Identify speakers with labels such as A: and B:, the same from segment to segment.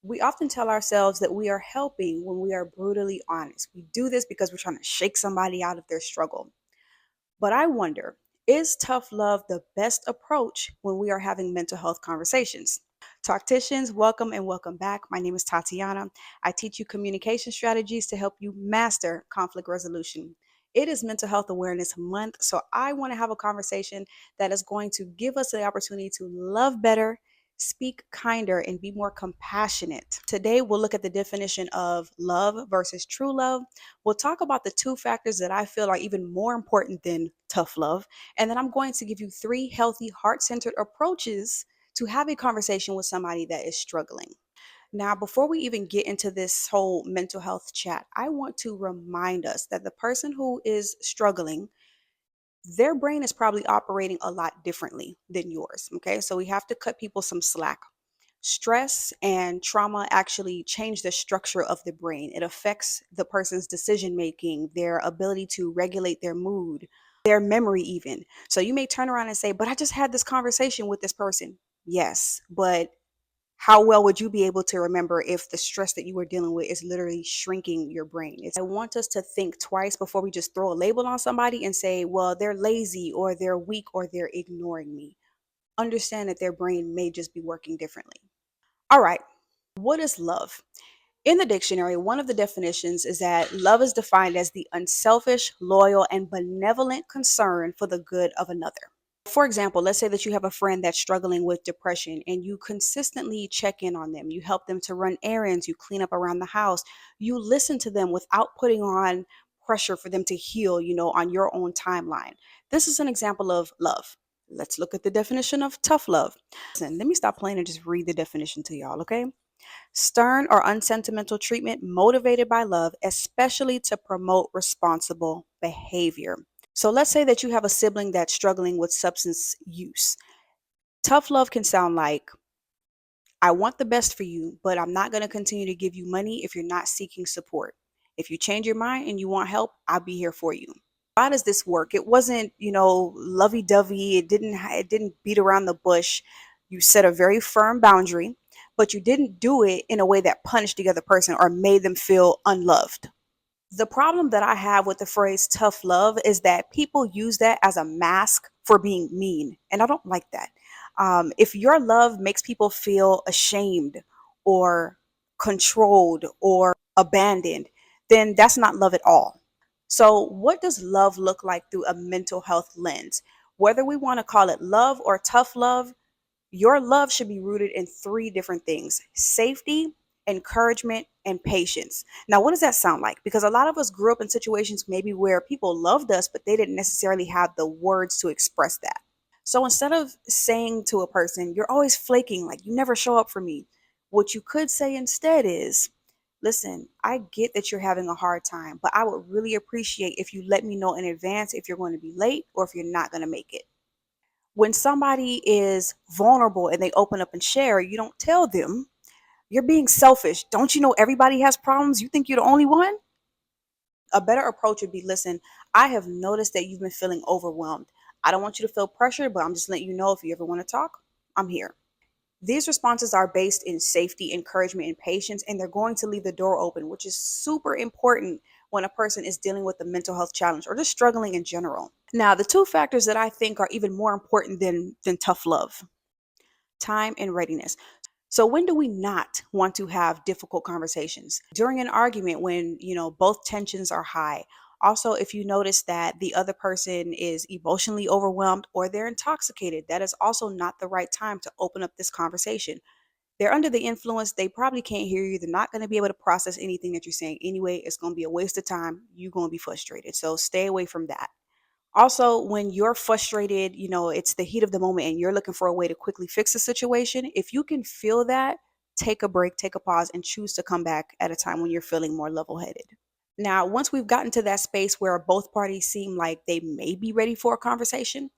A: We often tell ourselves that we are helping when we are brutally honest. We do this because we're trying to shake somebody out of their struggle. But I wonder, is tough love the best approach when we are having mental health conversations? Talkticians, welcome and welcome back. My name is Tatiana. I teach you communication strategies to help you master conflict resolution. It is Mental Health Awareness Month, so I want to have a conversation that is going to give us the opportunity to love better, speak kinder, and be more compassionate. Today, we'll look at the definition of love versus true love. We'll talk about the two factors that I feel are even more important than tough love. And then I'm going to give you three healthy, heart centered approaches to have a conversation with somebody that is struggling. Now, before we even get into this whole mental health chat, I want to remind us that the person who is struggling, their brain is probably operating a lot differently than yours. Okay. So we have to cut people some slack. Stress and trauma actually change the structure of the brain. It affects the person's decision making, their ability to regulate their mood, their memory, even. So you may turn around and say, but I just had this conversation with this person. Yes, but how well would you be able to remember if the stress that you were dealing with is literally shrinking your brain? I want us to think twice before we just throw a label on somebody and say, well, they're lazy or they're weak or they're ignoring me. Understand that their brain may just be working differently. All right, what is love? In the dictionary, one of the definitions is that love is defined as the unselfish, loyal, and benevolent concern for the good of another. For example, let's say that you have a friend that's struggling with depression and you consistently check in on them. You help them to run errands, you clean up around the house, you listen to them without putting on pressure for them to heal, on your own timeline. This is an example of love. Let's look at the definition of tough love. Listen, let me stop playing and just read the definition to y'all, okay? Stern or unsentimental treatment motivated by love, especially to promote responsible behavior. So let's say that you have a sibling that's struggling with substance use. Tough love can sound like, I want the best for you, but I'm not going to continue to give you money if you're not seeking support. If you change your mind and you want help, I'll be here for you. How does this work? It wasn't, lovey-dovey. It didn't beat around the bush. You set a very firm boundary, but you didn't do it in a way that punished the other person or made them feel unloved. The problem that I have with the phrase tough love is that people use that as a mask for being mean. And I don't like that. If your love makes people feel ashamed or controlled or abandoned, then that's not love at all. So, what does love look like through a mental health lens? Whether we want to call it love or tough love, your love should be rooted in three different things: safety, encouragement, and patience. Now, what does that sound like? Because a lot of us grew up in situations maybe where people loved us, but they didn't necessarily have the words to express that. So instead of saying to a person, you're always flaking, like you never show up for me, what you could say instead is, listen, I get that you're having a hard time, but I would really appreciate if you let me know in advance if you're going to be late or if you're not going to make it. When somebody is vulnerable and they open up and share, you don't tell them, you're being selfish. Don't you know everybody has problems? You think you're the only one? A better approach would be, listen, I have noticed that you've been feeling overwhelmed. I don't want you to feel pressured, but I'm just letting you know if you ever want to talk, I'm here. These responses are based in safety, encouragement, and patience, and they're going to leave the door open, which is super important when a person is dealing with a mental health challenge or just struggling in general. Now, the two factors that I think are even more important than tough love: time and readiness. So when do we not want to have difficult conversations? During an argument when, both tensions are high. Also, if you notice that the other person is emotionally overwhelmed or they're intoxicated, that is also not the right time to open up this conversation. They're under the influence, they probably can't hear you. They're not going to be able to process anything that you're saying anyway. It's going to be a waste of time. You're going to be frustrated. So stay away from that. Also, when you're frustrated, it's the heat of the moment and you're looking for a way to quickly fix the situation. If you can feel that, take a break, take a pause, and choose to come back at a time when you're feeling more level headed. Now, once we've gotten to that space where both parties seem like they may be ready for a conversation,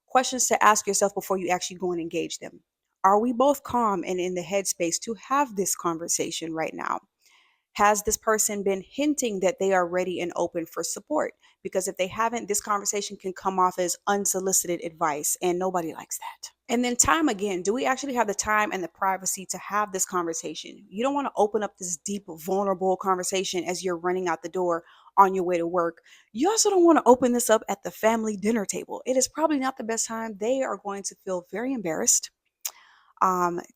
A: questions to ask yourself before you actually go and engage them. Are we both calm and in the headspace to have this conversation right now? Has this person been hinting that they are ready and open for support? Because if they haven't, this conversation can come off as unsolicited advice, and nobody likes that. And then time again, do we actually have the time and the privacy to have this conversation? You don't want to open up this deep, vulnerable conversation as you're running out the door on your way to work. You also don't want to open this up at the family dinner table. It is probably not the best time. They are going to feel very embarrassed.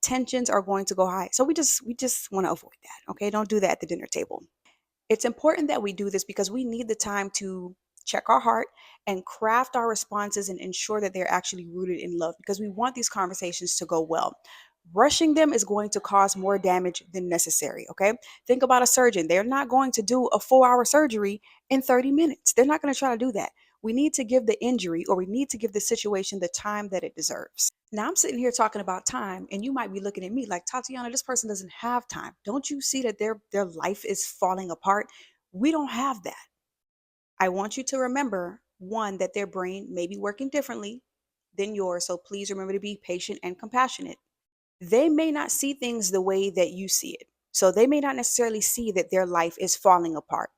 A: Tensions are going to go high. So we just want to avoid that. Okay, don't do that at the dinner table. It's important that we do this because we need the time to check our heart and craft our responses and ensure that they're actually rooted in love, because we want these conversations to go well. Rushing them is going to cause more damage than necessary. Okay. Think about a surgeon. They're not going to do a 4 hour surgery in 30 minutes. They're not going to try to do that. We need to give the injury, or we need to give the situation the time that it deserves. Now, I'm sitting here talking about time, and you might be looking at me like, Tatiana, this person doesn't have time. Don't you see that their life is falling apart? We don't have that. I want you to remember, one, that their brain may be working differently than yours. So please remember to be patient and compassionate. They may not see things the way that you see it. So they may not necessarily see that their life is falling apart.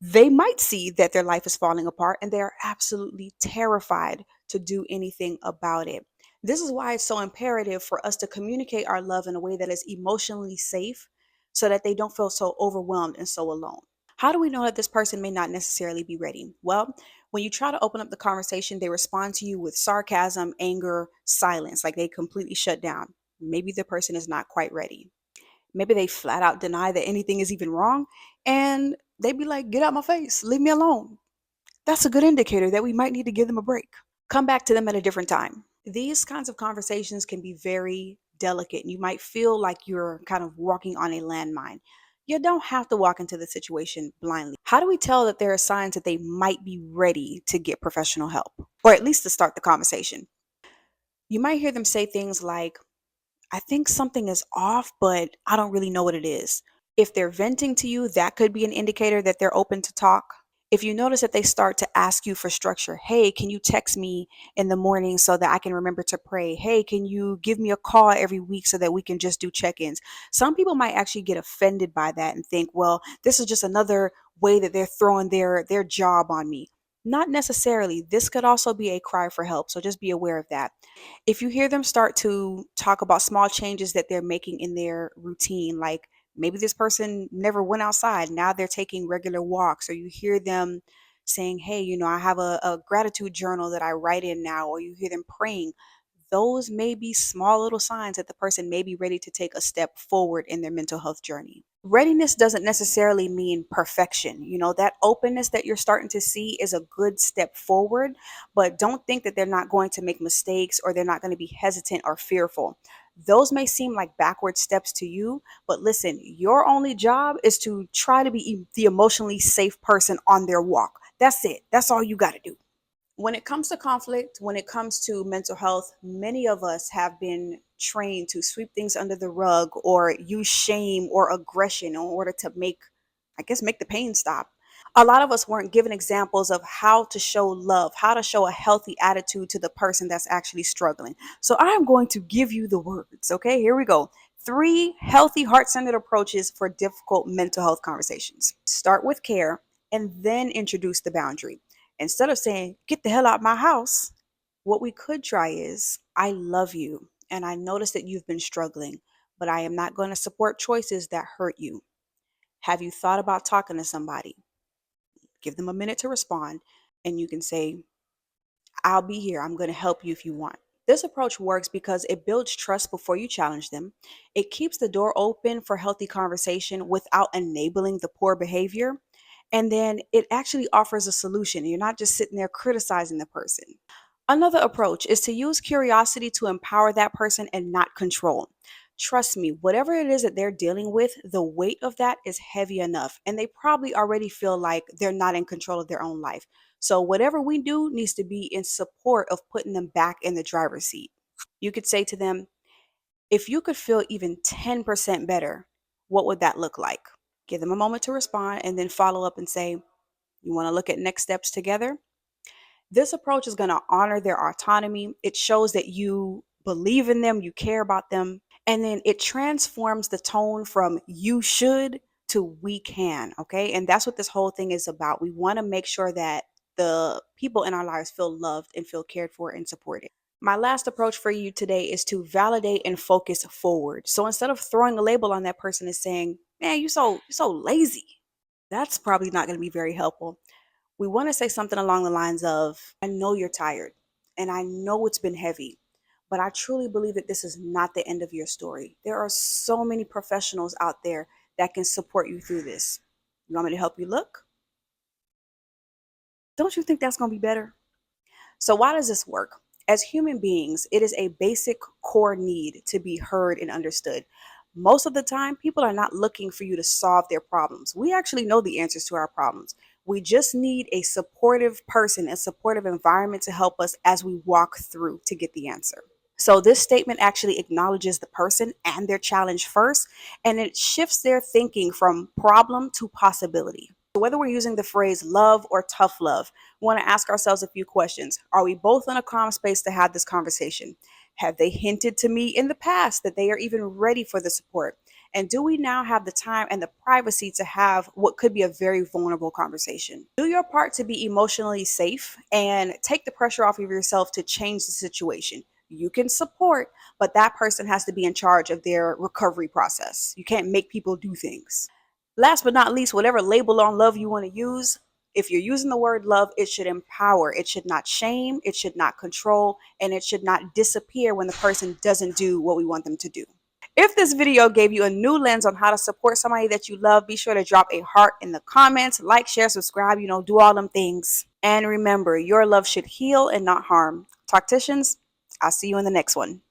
A: They might see that their life is falling apart and they are absolutely terrified to do anything about it. This is why it's so imperative for us to communicate our love in a way that is emotionally safe so that they don't feel so overwhelmed and so alone. How do we know that this person may not necessarily be ready? Well, when you try to open up the conversation, they respond to you with sarcasm, anger, silence, like they completely shut down. Maybe the person is not quite ready. Maybe they flat out deny that anything is even wrong, and they be like, get out my face, leave me alone. That's a good indicator that we might need to give them a break. Come back to them at a different time. These kinds of conversations can be very delicate. You might feel like you're kind of walking on a landmine. You don't have to walk into the situation blindly. How do we tell that there are signs that they might be ready to get professional help, or at least to start the conversation? You might hear them say things like, I think something is off, but I don't really know what it is. If they're venting to you, that could be an indicator that they're open to talk. If you notice that they start to ask you for structure, hey, can you text me in the morning so that I can remember to pray? Hey, can you give me a call every week so that we can just do check ins? Some people might actually get offended by that and think, well, this is just another way that they're throwing their job on me. Not necessarily. This could also be a cry for help. So just be aware of that. If you hear them start to talk about small changes that they're making in their routine, like maybe this person never went outside, now they're taking regular walks, or you hear them saying, hey, I have a gratitude journal that I write in now, or you hear them praying, those may be small little signs that the person may be ready to take a step forward in their mental health journey. Readiness doesn't necessarily mean perfection. That openness that you're starting to see is a good step forward, but don't think that they're not going to make mistakes or they're not going to be hesitant or fearful. Those may seem like backward steps to you, but listen, your only job is to try to be the emotionally safe person on their walk. That's it. That's all you got to do. When it comes to conflict, when it comes to mental health, many of us have been trained to sweep things under the rug or use shame or aggression in order to make the pain stop. A lot of us weren't given examples of how to show love, how to show a healthy attitude to the person that's actually struggling. So I'm going to give you the words. Okay, here we go. 3 healthy, heart centered approaches for difficult mental health conversations. Start with care and then introduce the boundary. Instead of saying, get the hell out of my house, what we could try is, I love you and I notice that you've been struggling, but I am not going to support choices that hurt you. Have you thought about talking to somebody? Give them a minute to respond, and you can say, I'll be here. I'm going to help you if you want. This approach works because it builds trust before you challenge them. It keeps the door open for healthy conversation without enabling the poor behavior. And then it actually offers a solution. You're not just sitting there criticizing the person. Another approach is to use curiosity to empower that person and not control. Trust me, whatever it is that they're dealing with, the weight of that is heavy enough, and they probably already feel like they're not in control of their own life. So, whatever we do needs to be in support of putting them back in the driver's seat. You could say to them, if you could feel even 10% better, what would that look like? Give them a moment to respond and then follow up and say, you want to look at next steps together? This approach is going to honor their autonomy. It shows that you believe in them, you care about them, and then it transforms the tone from you should to we can, okay? And that's what this whole thing is about. We want to make sure that the people in our lives feel loved and feel cared for and supported. My last approach for you today is to validate and focus forward. So instead of throwing a label on that person and saying, "Man, you're so lazy," that's probably not going to be very helpful. We want to say something along the lines of, "I know you're tired and I know it's been heavy, but I truly believe that this is not the end of your story. There are so many professionals out there that can support you through this. You want me to help you look? Don't you think that's going to be better?" So, why does this work? As human beings, it is a basic core need to be heard and understood. Most of the time, people are not looking for you to solve their problems. We actually know the answers to our problems. We just need a supportive person, a supportive environment to help us as we walk through to get the answer. So, this statement actually acknowledges the person and their challenge first, and it shifts their thinking from problem to possibility. So whether we're using the phrase love or tough love, we want to ask ourselves a few questions. Are we both in a calm space to have this conversation? Have they hinted to me in the past that they are even ready for the support? And do we now have the time and the privacy to have what could be a very vulnerable conversation? Do your part to be emotionally safe and take the pressure off of yourself to change the situation. You can support, but that person has to be in charge of their recovery process. You can't make people do things. Last but not least, whatever label on love you want to use, if you're using the word love, it should empower. It should not shame. It should not control. And it should not disappear when the person doesn't do what we want them to do. If this video gave you a new lens on how to support somebody that you love, be sure to drop a heart in the comments, like, share, subscribe, do all them things. And remember, your love should heal and not harm. Tacticians, I'll see you in the next one.